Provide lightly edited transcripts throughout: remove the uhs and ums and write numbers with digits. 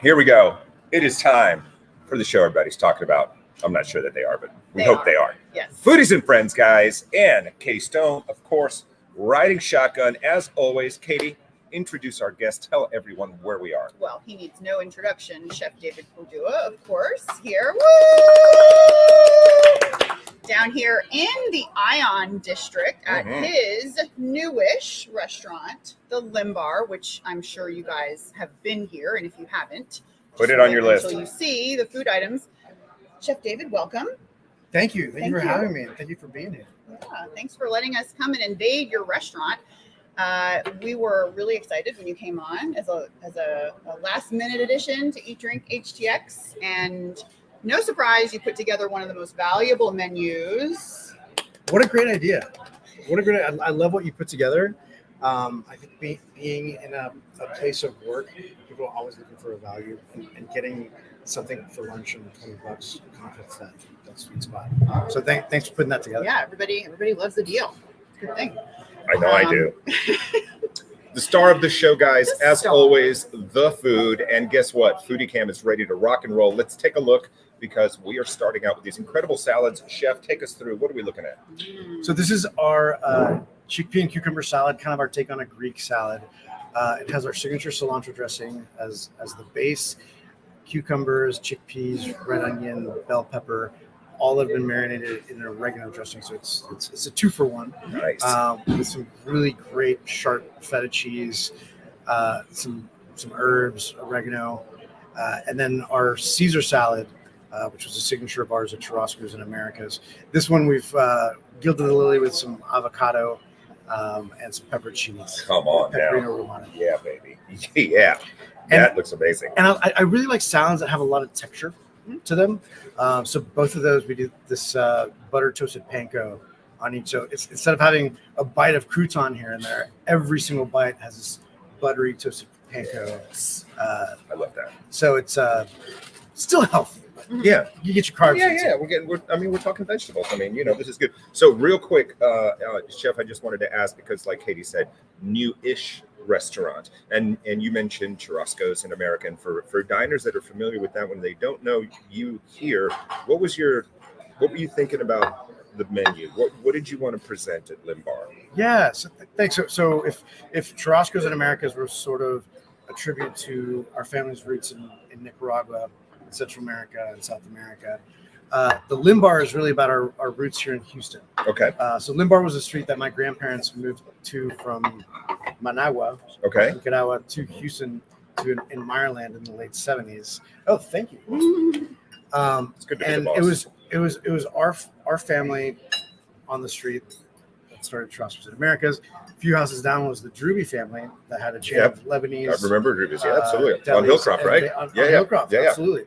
Here we go. It is time for the show everybody's talking about. I'm not sure that they are, but we hope they are. Yes. Foodies and Friends, guys, and Katie Stone, of course, riding shotgun. As always, Katie, introduce our guest. Tell everyone where we are. Well, he needs no introduction. Chef David Cordua, of course, here. Woo! Down here in the Ion District at his newish restaurant, the Lymbar, which I'm sure you guys have been here. And if you haven't, put it on your list until you see the food items. Chef David, welcome. Thank you. Thank you for having me. Thank you for being here. Yeah, thanks for letting us come and invade your restaurant. We were really excited when you came on as a last minute addition to Eat Drink HTX, and no surprise, you put together one of the most valuable menus. What a great idea! I love what you put together. I think being in a place of work, people are always looking for a value, and getting something for lunch and $20 confidence that sweet spot. So thanks for putting that together. Yeah, everybody loves the deal. It's a good thing. I know I do. The star of the show, guys, as always, the food. And guess what? Foodie Cam is ready to rock and roll. Let's take a look because we are starting out with these incredible salads. Chef, take us through. What are we looking at? So this is our chickpea and cucumber salad, kind of our take on a Greek salad. It has our signature cilantro dressing as the base. Cucumbers, chickpeas, red onion, bell pepper, all have been marinated in an oregano dressing, so it's a 2-for-1. Nice. With some really great sharp feta cheese, some herbs, oregano, and then our Caesar salad, which was a signature of ours at Churrasco's in Americas. This one we've gilded the lily with some avocado and some peppered cheese. Come on now. Romano. Yeah, baby. Yeah. That looks amazing. And I really like salads that have a lot of texture to them. So both of those, we do this butter toasted panko on each. So it's instead of having a bite of crouton here and there, every single bite has this buttery toasted panko. Yes. I love that. So it's still healthy. Yeah. You get your carbs. Yeah. We're talking vegetables. This is good. So real quick, Chef, I just wanted to ask because like Katie said, new-ish restaurant, and you mentioned Churrasco's in America, and for diners that are familiar with that, when they don't know you here, what were you thinking about the menu? What did you want to present at Lymbar? Yeah, so thanks. So if Churrasco's in Americas were sort of a tribute to our family's roots in Nicaragua, Central America, and South America, the Lymbar is really about our roots here in Houston. Okay. So Lymbar was a street that my grandparents moved to from Managua, Nicaragua, to Houston in Meyerland in the late 70s. Oh, thank you. It's good to be the boss. It was our family on the street that started Churrasco's in Americas. A few houses down was the Druby family that had a chain of Lebanese. I remember Druby's, absolutely. On Hillcroft, right? On Hillcroft, absolutely.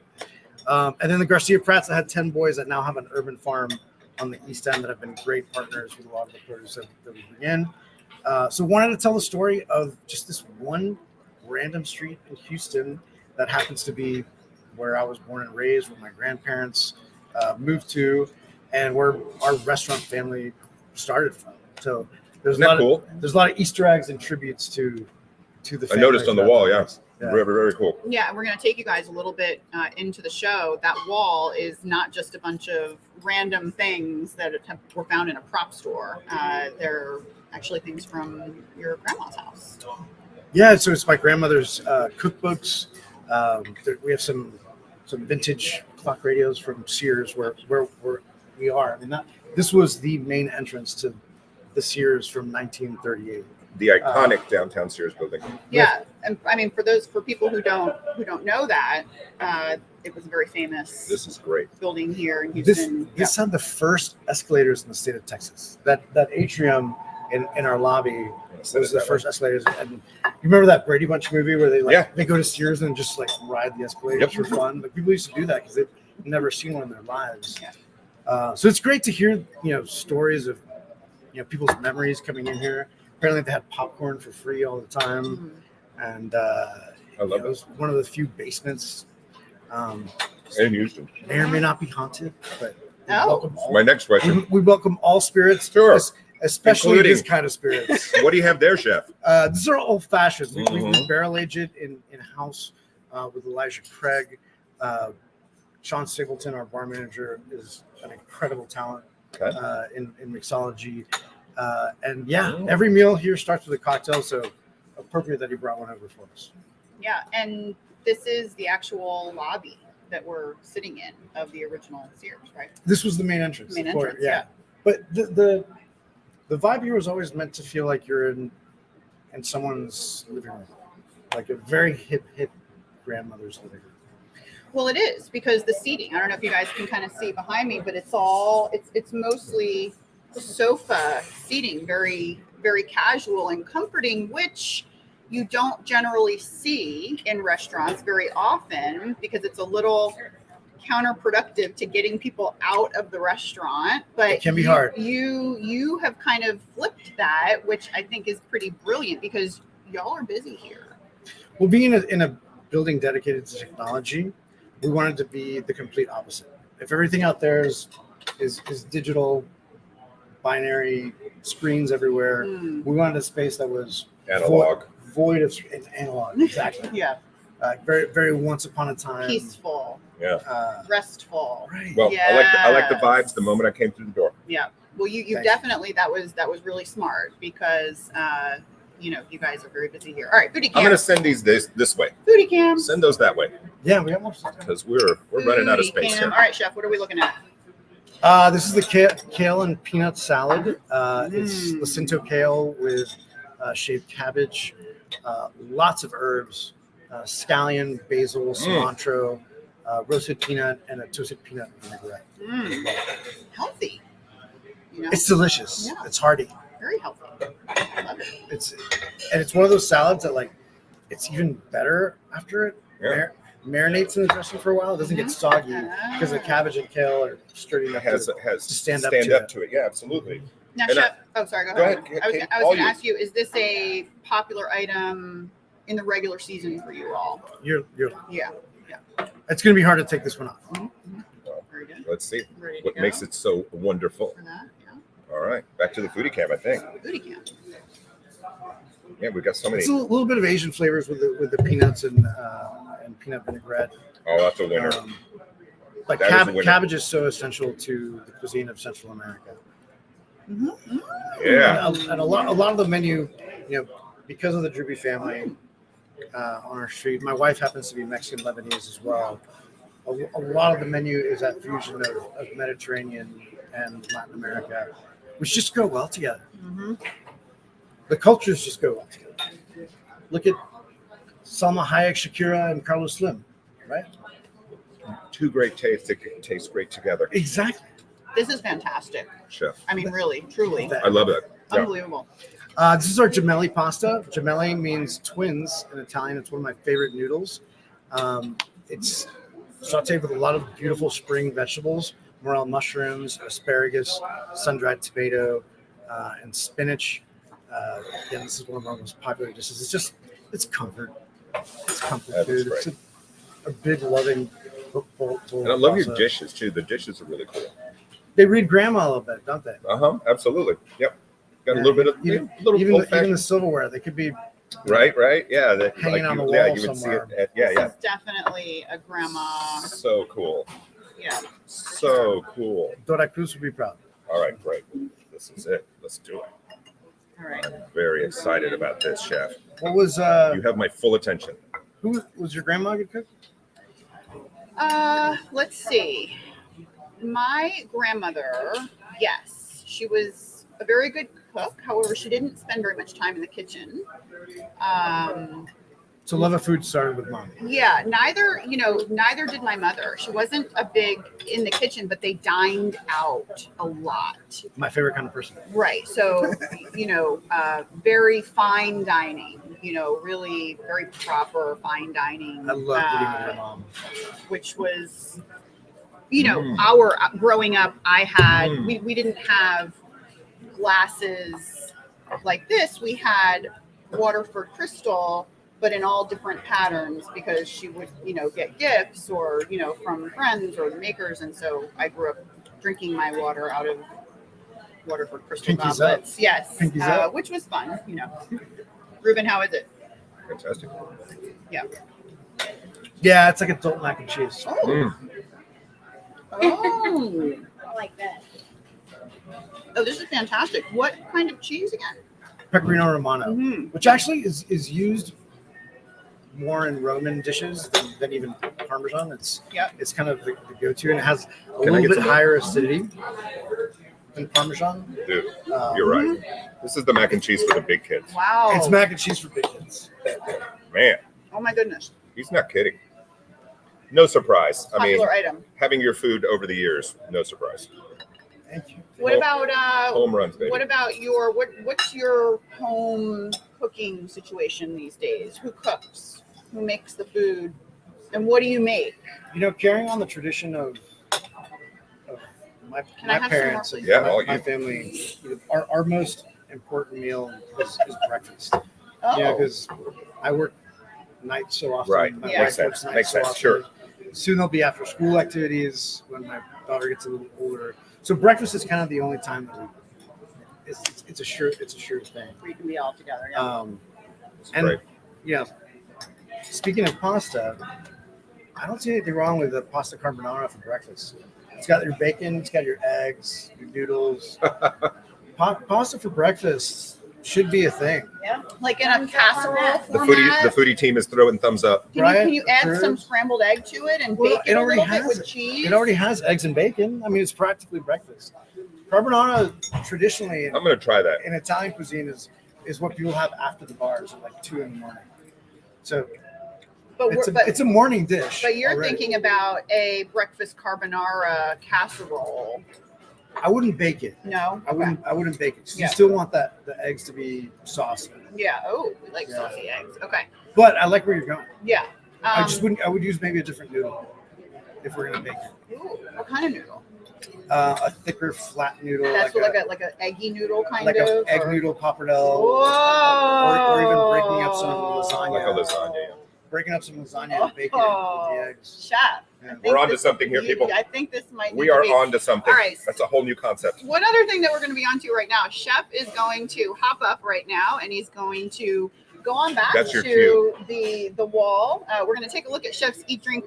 And then the Garcia Pratts that had 10 boys that now have an urban farm on the East End that have been great partners with a lot of the produce that we bring in. So wanted to tell the story of just this one random street in Houston that happens to be where I was born and raised, where my grandparents moved to, and where our restaurant family started from. So there's a lot of Easter eggs and tributes to the family. I noticed on the wall, yeah. Very, very cool. Yeah, we're going to take you guys a little bit into the show. That wall is not just a bunch of random things that were found in a prop store. They're actually things from your grandma's house. Yeah, so it's my grandmother's cookbooks. We have some vintage clock radios from Sears where we are. This was the main entrance to the Sears from 1938. The iconic downtown Sears building. Yeah, and for people who don't know that, it was a very famous. This is great building here in Houston. This had the first escalators in the state of Texas. That atrium in our lobby was the first escalators. And you remember that Brady Bunch movie where they go to Sears and just ride the escalators for fun? People used to do that because they've never seen one in their lives. Yeah. So it's great to hear stories of people's memories coming in here. Apparently they had popcorn for free all the time, and I love it. It was one of the few basements in Houston. May or may not be haunted, but my next question. We welcome all spirits, sure, especially this kind of spirits. What do you have there, Chef? These are old fashioned. We barrel age it in house with Elijah Craig. Sean Singleton, our bar manager, is an incredible talent in mixology. And every meal here starts with a cocktail, so appropriate that he brought one over for us. Yeah, and this is the actual lobby that we're sitting in of the original Sears, right? This was the main entrance. Yeah. But the vibe here was always meant to feel like you're in someone's living room, like a very hip grandmother's living room. Well, it is, because the seating, I don't know if you guys can kind of see behind me, but it's mostly sofa seating, very, very casual and comforting, which you don't generally see in restaurants very often, because it's a little counterproductive to getting people out of the restaurant. But it can be hard. You have kind of flipped that, which I think is pretty brilliant, because y'all are busy here. Well, being in a building dedicated to technology, we wanted to be the complete opposite. If everything out there is digital, binary, screens everywhere, we wanted a space that was analog, void of analog. Exactly. Yeah. Very, very once upon a time. Peaceful. Yeah. Restful. Right. Well, yes. I like the vibes the moment I came through the door. Yeah. Well, you definitely, that was really smart, because you guys are very busy here. All right, foodie cam. I'm gonna send these this way. Foodie cam. Send those that way. Yeah, we got more stuff. Because we're running out of space cam. here. All right, chef, what are we looking at? This is the kale and peanut salad. It's Jacinto kale with shaved cabbage, lots of herbs, scallion, basil, cilantro, roasted peanut, and a toasted peanut vinaigrette. Healthy. It's delicious. Yeah. It's hearty. Very healthy. I love it. It's one of those salads that, like, it's even better after it marinates in the dressing for a while. It doesn't get soggy because the cabbage and kale are sturdy enough to stand up to it. Yeah, absolutely. Now, And chef, sorry, go ahead. I was going to ask you, is this a popular item in the regular season for you all? You're Yeah. It's going to be hard to take this one off. Very good. Let's see Ready to what go? makes it so wonderful. For that, All right, back to the foodie cam, I think. Foodie cam. Yeah, we got so many. It's a little bit of Asian flavors with the peanuts and peanut vinaigrette. Oh, that's a winner. But That is a winner. cabbage is so essential to the cuisine of Central America. Yeah. And a lot of the menu, because of the Druby family on our street. My wife happens to be Mexican Lebanese as well. A lot of the menu is that fusion of Mediterranean and Latin America, which just go well together. The cultures just go well together. Look at Salma Hayek, Shakira, and Carlos Slim, right? Two great tastes that taste great together. Exactly. This is fantastic. Chef. I mean, really, truly. I love it. Yeah. Unbelievable. This is our gemelli pasta. Gemelli means twins in Italian. It's one of my favorite noodles. It's sauteed with a lot of beautiful spring vegetables, morel mushrooms, asparagus, sun-dried tomato, and spinach. Again, this is one of our most popular dishes. It's comfort. It's comfort food. It's a big, loving bowl. And I love your dishes, too. The dishes are really cool. They read grandma a little bit, don't they? Absolutely. Yep. Got a little bit of even the silverware. They could be right. Yeah, hanging on the wall you would This somewhere. see it. is definitely a grandma. So cool. Yeah. So cool. Dora Cruz would be proud. All right, great. This is it. Let's do it. All right. I'm very excited about this, Chef. What was You have my full attention. who was your grandma a good cook? Let's see. My grandmother, yes, she was a very good cook. However, she didn't spend very much time in the kitchen. So love of food started with mom. Yeah, neither did my mother. She wasn't a big in the kitchen, but they dined out a lot. My favorite kind of person. Right. So, very fine dining, really very proper fine dining. I love eating with your mom. Which was, our growing up, I had, we didn't have glasses like this. We had Waterford crystal, but in all different patterns, because she would, get gifts or, from friends or the makers. And so I grew up drinking my water out of Waterford crystal Pinkies goblets. up. Yes. Pinkies up. Which was fun, Ruben, how is it? Fantastic. Yeah. Yeah, it's like adult mac and cheese. Oh. Oh. I like that. Oh, this is fantastic. What kind of cheese again? Pecorino Romano, Mhm. which actually is used more in Roman dishes than even Parmesan. It's kind of the go-to, and it has a Can I little get bit some? higher acidity than Parmesan. Dude, you're right. This is the mac and cheese for the big kids. Wow. It's mac and cheese for big kids. Man, Oh my goodness. he's not kidding. No surprise. I mean, Popular item. having your food over the years, no surprise. Thank you. What Home- about Home runs, baby. what about your what's your home cooking situation these days? Who cooks? Who makes the food? And what do you make? You know, carrying on the tradition of my Can I have some more, parents, please? Yeah, my, all my you. family, our most important meal is breakfast. Oh, Yeah, because I work nights so often. Right. My Yeah. wife Makes sense. works nights Makes so sense. often. Sure. Soon there'll be after school activities when my daughter gets a little older. So breakfast is kind of the only time that it's a sure thing. we can be all together. Yeah. It's And great. yeah, speaking of pasta, I don't see anything wrong with the pasta carbonara for breakfast. It's got your bacon, it's got your eggs, your noodles. Pasta for breakfast should be a thing. Yeah. Like in a casserole The format. foodie team is throwing thumbs up. Can you add Right? some scrambled egg to it and Well, bake it it a already little bit has with it. cheese? It already has eggs and bacon. I mean, it's practically breakfast. Carbonara traditionally I'm going to try that. in Italian cuisine is what people have after the bars at like 2 a.m. So but it's a morning dish. but you're already. thinking about a breakfast carbonara casserole. I wouldn't bake it. No. I wouldn't bake it. 'Cause Yeah. You still want the eggs to be saucy. Yeah. Oh, we like Yeah. saucy eggs. Okay. But I like where you're going. Yeah. I would use maybe a different noodle if we're gonna bake it. Ooh, what kind of noodle? A thicker flat noodle. That's like a eggy noodle kind like of. a egg or- noodle pappardelle. Whoa. Or even breaking up some lasagna. Like a lasagna. Yeah. Breaking up some lasagna and baking it with the eggs. Chef. Yeah. I think We're on to this- something here, people. I think this might. We need to are be- on to something. All right. That's a whole new concept. One other thing that we're going to be on to right now, Chef is going to hop up right now and he's going to go on back That's your to the wall. We're going to take a look at Chef's Eat Drink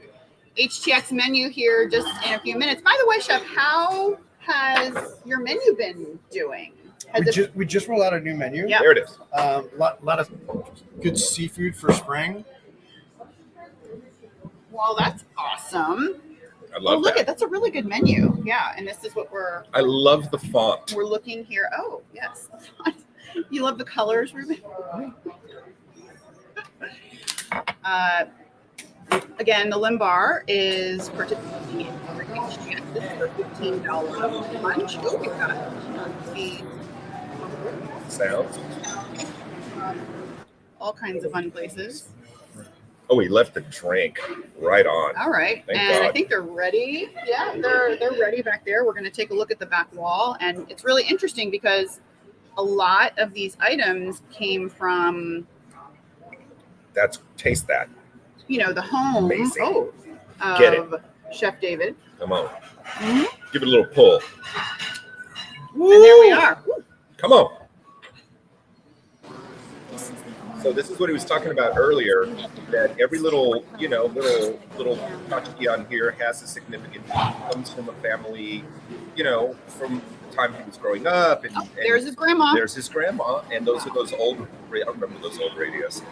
HTX menu here just in a few minutes. By the way, Chef, how has your menu been doing? We just rolled out a new menu. Yeah. There it is. Lot of good seafood for spring. Well, that's awesome. I love Look that. at that's a really good menu. Yeah, and this is what we're I love the font. looking here. Oh, yes. You love the colors, Ruben? Again, the Lymbar is participating in Drink HTX. This is for $15 lunch. Oh, we've got the Sounds. all kinds of fun places. Oh, he left the drink. Right on. All right, Thank and I God. think they're ready. Yeah, they're ready back there. We're going to take a look at the back wall, and it's really interesting because a lot of these items came from Taste that. the home Amazing. of Get it. Chef David. Come on. Mhm. Give it a little pull. And there we are. Woo. Come on. So this is what he was talking about earlier, that every little tchotchke on here has a significant comes from a family, from the time he was growing up. And, There's his grandma. There's his grandma, and those are those old. I remember those old radios.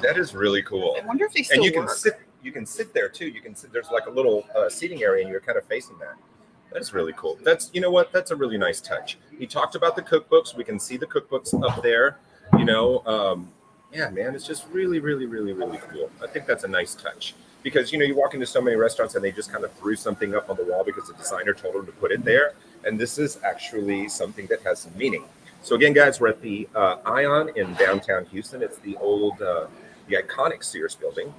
That is really cool. I wonder if they still And you work. can sit there too. You can sit. There's like a little seating area, and you're kind of facing that. That's really cool. That's That's a really nice touch. He talked about the cookbooks. We can see the cookbooks up there. Yeah, man, it's just really, really, really, really cool. I think that's a nice touch because you walk into so many restaurants and they just kind of threw something up on the wall because the designer told them to put it there, and this is actually something that has some meaning. So again, guys, we're at the Ion in downtown Houston. It's the old, the iconic Sears building,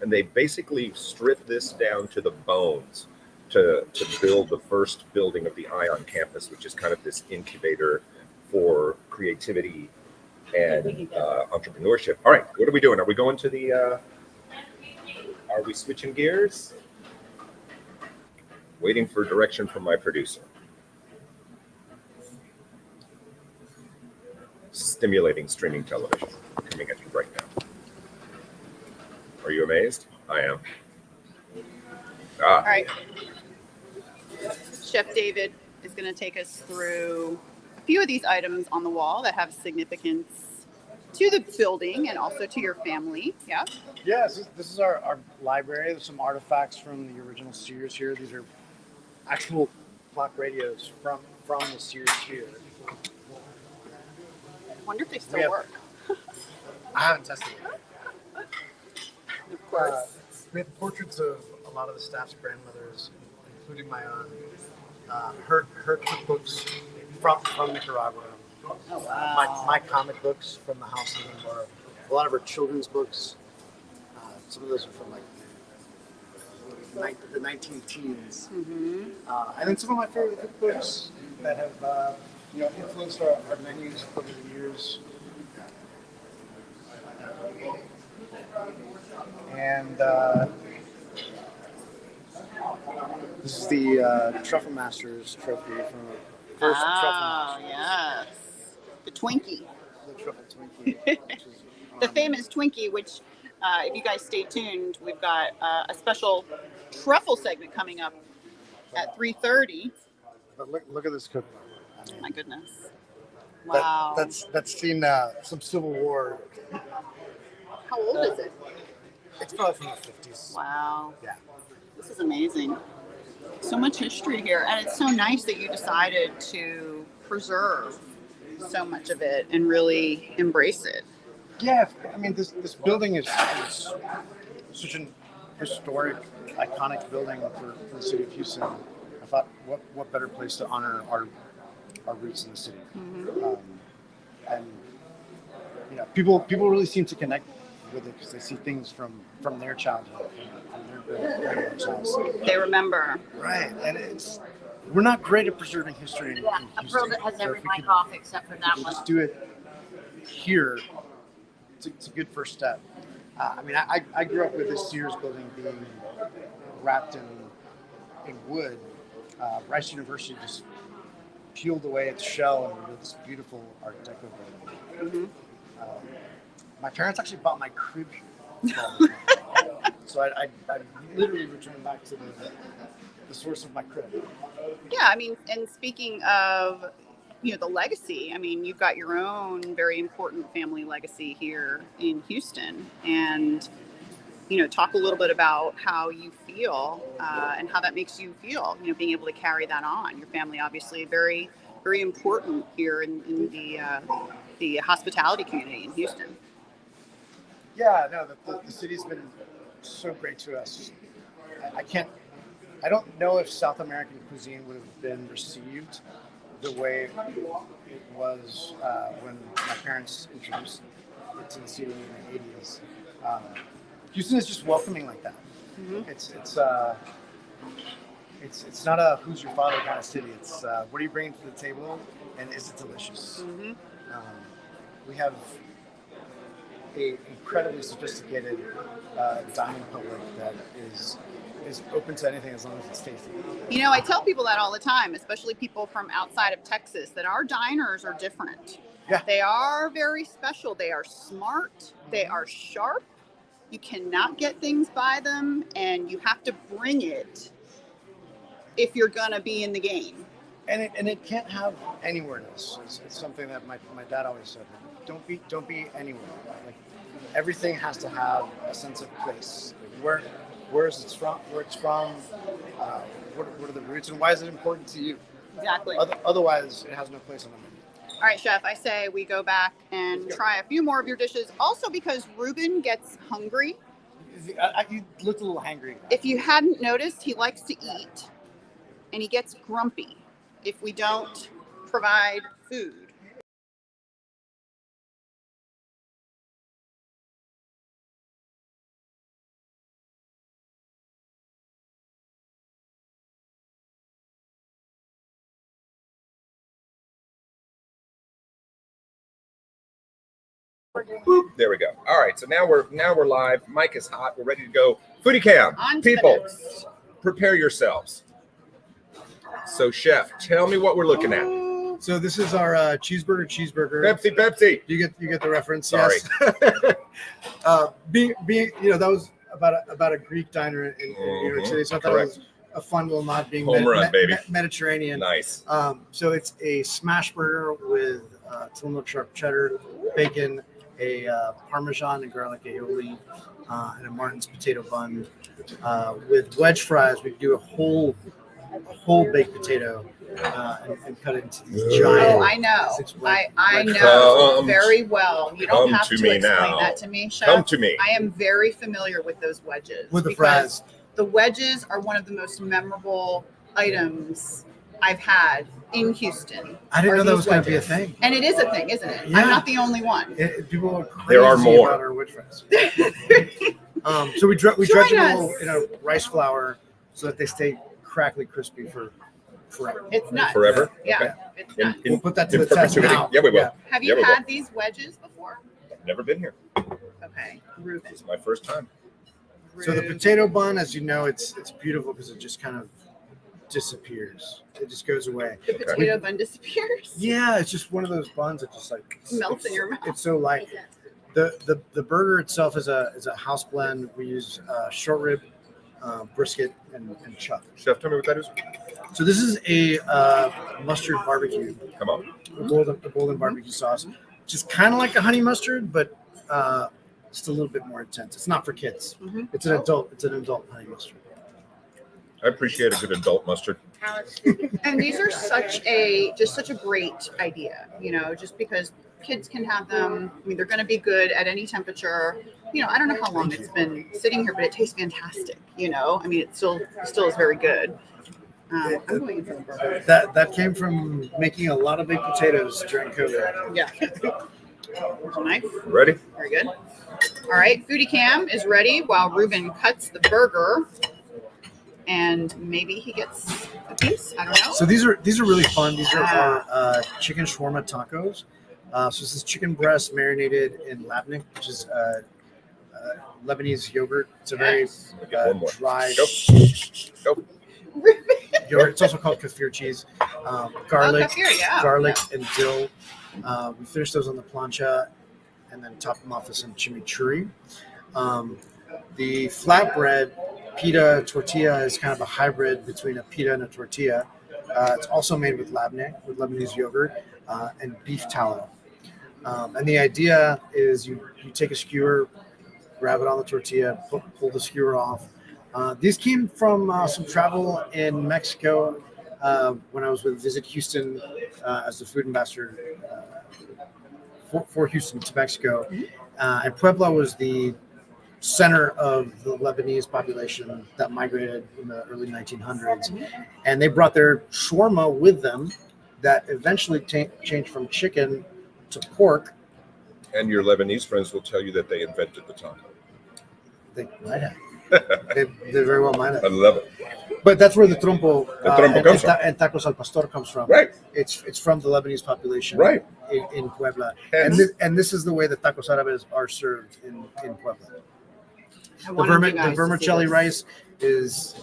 and they basically stripped this down to the bones to build the first building of the Ion campus, which is kind of this incubator for creativity and entrepreneurship. All right, what are we doing? Are we going to the? Are we switching gears? Waiting for direction from my producer. Stimulating streaming television coming at you right now. Are you amazed? I am. All right. Chef David is going to take us through a few of these items on the wall that have significance to the building and also to your family. Yeah. Yeah, this is our library. There's some artifacts from the original Sears here. These are actual clock radios from the Sears here. I wonder if they still work. I haven't tested it. Of course. We have portraits of a lot of the staff's grandmothers, including my own. Her cookbooks from Nicaragua. Oh, wow. My comic books from the house in Lymbar. A lot of her children's books. Some of those are from the 19 teens. Mm-hmm. And then some of my favorite cookbooks that have influenced our menus over the years. And this is the Truffle Masters trophy from the first Truffle Masters. Yes. The Twinkie. The Truffle Twinkie. Which is, The famous Twinkie, which, if you guys stay tuned, we've got a special truffle segment coming up at 3:30. But look at this cookbook. Oh my goodness. Wow. That's seen some Civil War. How old is it? It's probably from the 50s. Wow. Yeah. This is amazing. So much history here. And it's so nice that you decided to preserve so much of it and really embrace it. Yeah, I mean, this building is such an historic, iconic building for the city of Houston. I thought, what better place to honor our roots in the city? Mm-hmm. And people really seem to connect with it because they see things from their childhood, from their grandmother's house. They remember. Right, and we're not great at preserving history in Yeah, a Houston. pearl that has So every if we mic could- off except for that if we one. just do it here. It's a good first step. I mean, I grew up with this Sears building being wrapped in wood. Rice University just peeled away its shell and made this beautiful Art Deco building. Mm-hmm. My parents actually bought my crib here. So I literally returned back to the source of my crib. Yeah, I mean, and speaking of, the legacy, I mean, you've got your own very important family legacy here in Houston. And, talk a little bit about how you feel and how that makes you feel, being able to carry that on. Your family, obviously, very, very important here in the hospitality community in Houston. Yeah, no, the city's been so great to us. I don't know if South American cuisine would have been received the way it was when my parents introduced it to the city in the 80s. Houston is just welcoming like that. Mm-hmm. It's not a who's your father kind of city. It's what are you bringing to the table and is it delicious? Mm-hmm. We have a incredibly sophisticated dining public that is open to anything as long as it's tasty. I tell people that all the time, especially people from outside of Texas, that our diners are different. Yeah. They are very special. They are smart. They are sharp. You cannot get things by them, and you have to bring it if you're going to be in the game. And it can't have anywhere-ness. It's something that my dad always said. Don't be anywhere. Like everything has to have a sense of place. Like where it's from, what are the roots, and why is it important to you? Exactly. Otherwise, it has no place on the menu. All right, Chef, I say we go back and try a few more of your dishes. Also because Ruben gets hungry. You looked a little hangry. If you hadn't noticed, he likes to eat, and he gets grumpy if we don't provide food. Boop, there we go. All right, so now we're live. Mic is hot. We're ready to go. Foodie cam. On to the People, next. prepare yourselves. So, Chef, tell me what we're looking at. So this is our cheeseburger. Pepsi. You get the reference. Sorry. Yes. Being that was about a Greek diner in New York City. So I thought it was a fun little nod being Home run, baby. Mediterranean. Nice. So it's a smash burger with Tillamook sharp cheddar, bacon, a Parmesan and garlic aioli, and a Martin's potato bun. With wedge fries, we do a whole baked potato and cut it into these giant. Oh, I know. I know Come- very well. You don't come have to to me explain now. that to me, Chef. Come to me. I am very familiar with those wedges. With the because fries. The wedges are one of the most memorable items I've had in Houston. I didn't are know that these was going to be a wedges. thing. And it is a thing, isn't it? Yeah. I'm not the only one. People are crazy There are more. about our wedge fries. So we dredge Join them us. in a rice flour so that they stay crackly crispy for forever. It's nuts. Forever? Yeah, Okay. it's In- nuts. We'll put that to in the test perpetuity? now. Yeah, we will. Have Yeah, you we will. had these wedges before? Never been here. Okay, Ruben. This is my first time. So the potato bun, as you know, it's beautiful because it just kind of disappears. It just goes away. The potato bun disappears. Yeah, it's just one of those buns that just like Melts in your mouth. It's so light. The burger itself is a house blend. We use short rib, brisket, and chuck. Chef, tell me what that is. So this is a mustard barbecue, Come on. a golden barbecue sauce, which is kind of like a honey mustard, but just a little bit more intense. It's not for kids. Mhm. It's an adult honey mustard. I appreciate a good adult mustard. And these are such a great idea, just because kids can have them. I mean, they're going to be good at any temperature. I don't know how long it's been sitting here, but it tastes fantastic. I mean, it still is very good. I'm going in for the burger. That came from making a lot of baked potatoes during COVID. Yeah. Here's a knife. Ready? Very good. All right, Foodie Cam is ready while Ruben cuts the burger. And maybe he gets a piece. I don't know. So these are really fun. These are our chicken shawarma tacos. So this is chicken breast marinated in labneh, which is Lebanese yogurt. It's a very One more. dry Go. yogurt. It's also called kefir cheese. Garlic, kefir, yeah. garlic and dill. We finish those on the plancha and then top them off with some chimichurri. The flatbread pita tortilla is kind of a hybrid between a pita and a tortilla. It's also made with labneh, with Lebanese yogurt, and beef tallow. And the idea is you take a skewer, grab it on the tortilla, pull the skewer off. These came from some travel in Mexico when I was with Visit Houston as the food ambassador for Houston to Mexico. And Puebla was the center of the Lebanese population that migrated in the early 1900s. And they brought their shawarma with them that eventually changed from chicken to pork. And your Lebanese friends will tell you that they invented the taco. They might have. They very well might I have. love it. But that's where the trompo, comes from. and tacos al pastor comes from. Right. It's from the Lebanese population Right. in Puebla. Hence- And this is the way the tacos árabes are served in Puebla. I The wanted you guys to see vermicelli this. rice is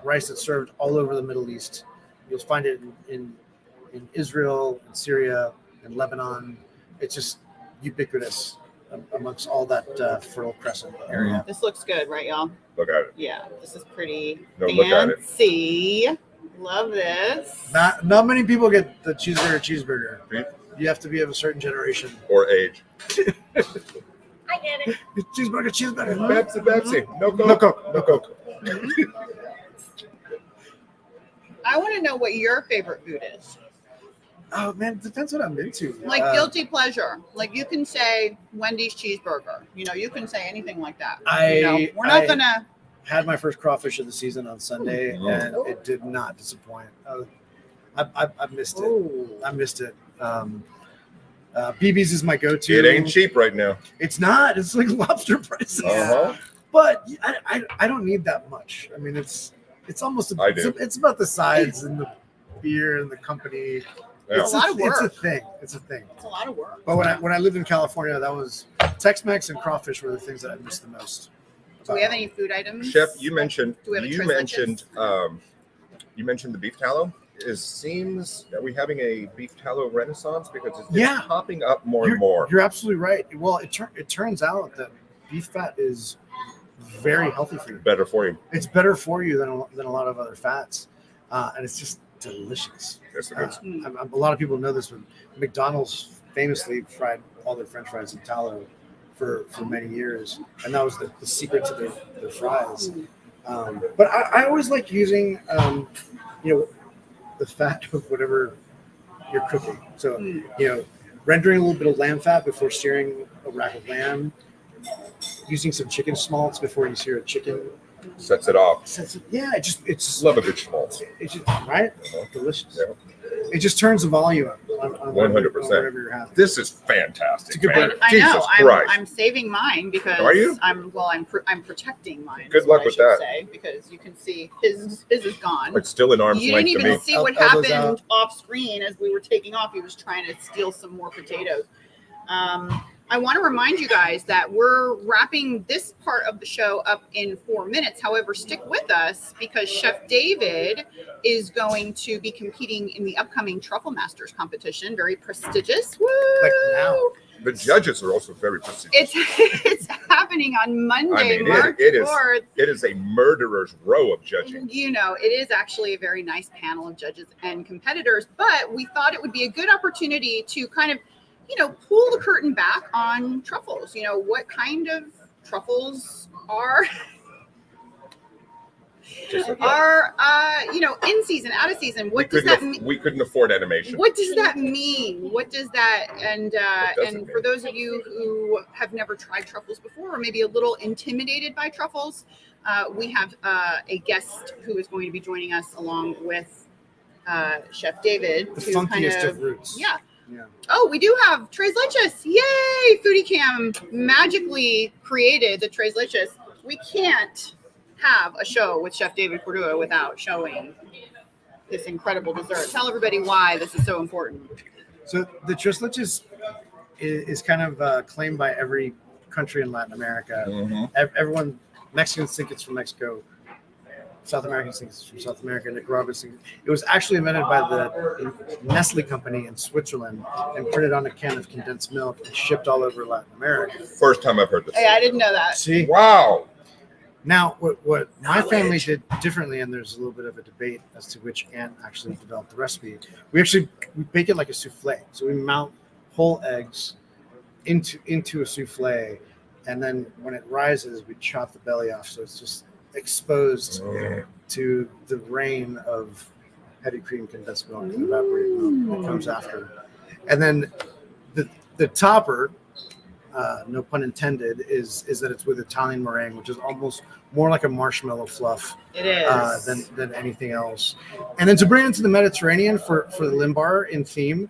rice that's served all over the Middle East. You'll find it in Israel, in Syria, in Lebanon. It's just ubiquitous amongst all that Fertile Crescent area. This looks good, right, y'all? Look at it. Yeah, this is pretty No, look at it. fancy. Love this. Not many people get the cheeseburger. Beef You have to be of a certain generation. or age. I get it. Cheeseburger. Pepsi. No Coke. No Coke. No Coke. I want to know what your favorite food is. Oh man, it depends what I'm into. Like guilty pleasure. Like you can say Wendy's cheeseburger. You can say anything like that. We're not gonna. Had my first crawfish of the season on Sunday, and it did not disappoint. I missed it. Ooh. I missed it. BB's is my go-to. It ain't cheap right now. It's not. It's like lobster prices. Uh-huh. But I don't need that much. I mean, it's almost. I do. It's about the sides and the beer and the company. Yeah. It's a lot of work. It's a thing. It's a thing. It's a lot of work. But when I lived in California, that was Tex-Mex and crawfish were the things that I missed the most. Do we have any food items? Chef, you mentioned Do we have a you Tres mentioned the beef tallow. Are we having a beef tallow renaissance because it's Yeah. popping up more and more? You're absolutely right. Well, it turns out that beef fat is very healthy for you. Better for you. It's better for you than a lot of other fats, and it's just delicious. That's the good. A lot of people know this, but McDonald's famously fried all their French fries in tallow for many years, and that was the secret to their fries. But I always like using, the fat of whatever you're cooking. So, rendering a little bit of lamb fat before searing a rack of lamb, using some chicken schmaltz before you sear a chicken. Sets it off. It's Love a good schmaltz. It's just, right? Delicious. Yeah. It just turns the volume up on 100%. whatever you're having. This is fantastic. It's a good man. burger. I Jesus know. Christ. I'm saving mine because Are you? I'm protecting mine. Good is luck what I with should that. Say, because you can see his is gone. It's still an arm's You length didn't to even me. see what Elbows happened out. off screen as we were taking off. He was trying to steal some more potatoes. I want to remind you guys that we're wrapping this part of the show up in 4 minutes. However, stick with us because Chef David is going to be competing in the upcoming Truffle Masters competition. Very prestigious. Woo! Like now. The judges are also very prestigious. It's happening on Monday, March it is. 4th. It is a murderer's row of judging. It is actually a very nice panel of judges and competitors, but we thought it would be a good opportunity to kind of, pull the curtain back on truffles. What kind of truffles are in season, out of season? What does that mean? We couldn't afford animation. What does that mean? What does that and doesn't for those of you who have never tried truffles before or maybe a little intimidated by truffles, we have a guest who is going to be joining us along with Chef David. The funkiest of roots. Yeah. Yeah. Oh, we do have Tres Leches. Yay! Foodie Cam magically created the Tres Leches. We can't have a show with Chef David Cordua without showing this incredible dessert. Tell everybody why this is so important. So the Tres Leches is kind of claimed by every country in Latin America. Mm-hmm. Everyone, Mexicans think it's from Mexico. South Americans think it's from South America. Nicaraguans think it was actually invented by the Nestle company in Switzerland and printed on a can of condensed milk and shipped all over Latin America. First time I've heard this. Hey, I didn't know that. See? Wow. Now, what my family did differently, and there's a little bit of a debate as to which aunt actually developed the recipe. We bake it like a souffle. So we mount whole eggs into a souffle, and then when it rises, we chop the belly off. So it's just exposed to the rain of heavy cream, condensed milk, and evaporated milk that comes after. And then the topper, no pun intended, is that it's with Italian meringue, which is almost more like a marshmallow fluff. It is. Than anything else. And then to bring it into the Mediterranean for the Lymbar in theme,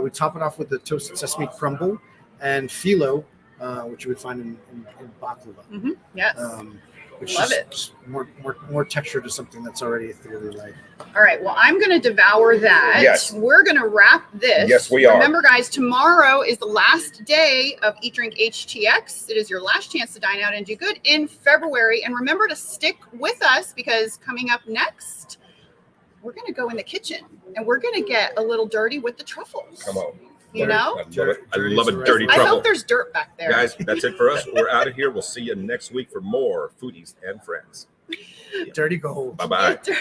we top it off with the toasted sesame crumble and phyllo, which you would find in baklava. Mm-hmm. Yes. Which Love is it. just more texture to something that's already ethereally light. All right. Well, I'm going to devour that. Yes. We're going to wrap this. Yes, we are. Remember, guys, tomorrow is the last day of Eat Drink HTX. It is your last chance to dine out and do good in February. And remember to stick with us because coming up next, we're going to go in the kitchen and we're going to get a little dirty with the truffles. Come on. You know? I love it. I love a dirty I truffle. hope there's dirt back there. Guys, that's it for us. We're out of here. We'll see you next week for more Foodies and Friends. Dirty gold. Bye-bye. Dirty.